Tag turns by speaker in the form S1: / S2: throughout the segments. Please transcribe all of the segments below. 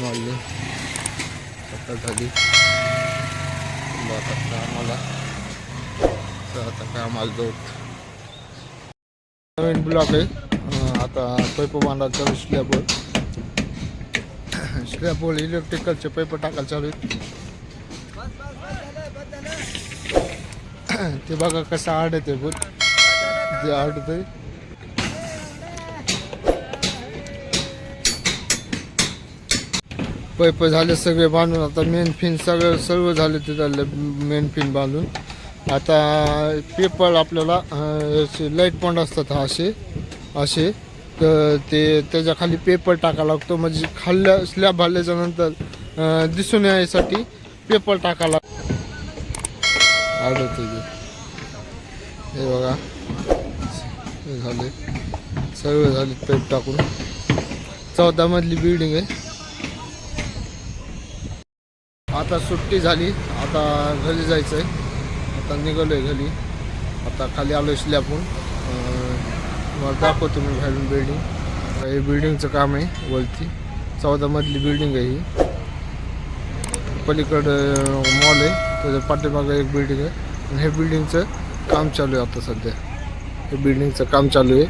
S1: वाजले, सकाळ झाली. आता कामाला जाऊ. नवीन ब्लॉक आहे. आता पैप बांधायचा स्लॅबवर इलेक्ट्रिकलचे पैप टाकायला चालू आहेत. ते बघा कसं आडत आहे, जे आडत आहे. पैप झाले सगळे बांधून. आता मेन फिन सर्व झाले ते झाले मेन फिन बांधून. आता पेपर आपल्याला लाईट पॉइंट असतात असे तर ते त्याच्या खाली पेपर टाकावा लागतो. म्हणजे खाल्ल्या स्लॅब भरल्याच्या नंतर दिसून यायसाठी पेपर टाकायला आढळते. हे बघा झाले, सर्व झाले पाईप टाकून. 14 मजली बिल्डिंग आहे. आता सुट्टी झाली, आता घरी जायचं आहे. आता निघालो आहे घरी. आता खाली आलो आहे स्लॅबहून. मला दाखवतो मी बाहेरून बिल्डिंग. हे बिल्डिंगचं काम आहे वरती. 14 मजली बिल्डिंग आहे ही. पलीकडं मॉल आहे, त्याच्या पाठीमागं एक बिल्डिंग आहे. आणि हे बिल्डिंगचं काम चालू आहे आता सध्या. हे बिल्डिंगचं काम चालू आहे.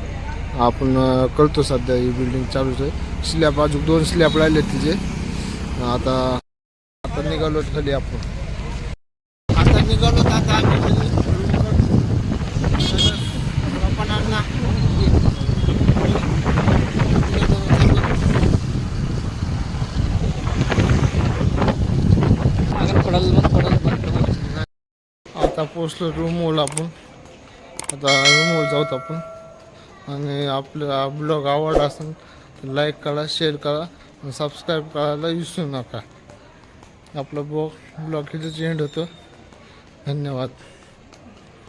S1: आपण करतो सध्या. ही बिल्डिंग चालूच आहे. स्लॅब अजून 2 स्लॅब राहिले तिचे. आता निघालो खाली आपण. आता निघालो आता आम्ही घरी. आता पोचलो रूमवर आपण. आता रूमवर जाऊत आपण. आणि आपला ब्लॉग आवडला असेल तर लाईक करा, शेअर करा आणि सबस्क्राईब करायला विसरू नका. आपला ब्लॉग इथेच एंड होतो. धन्यवाद.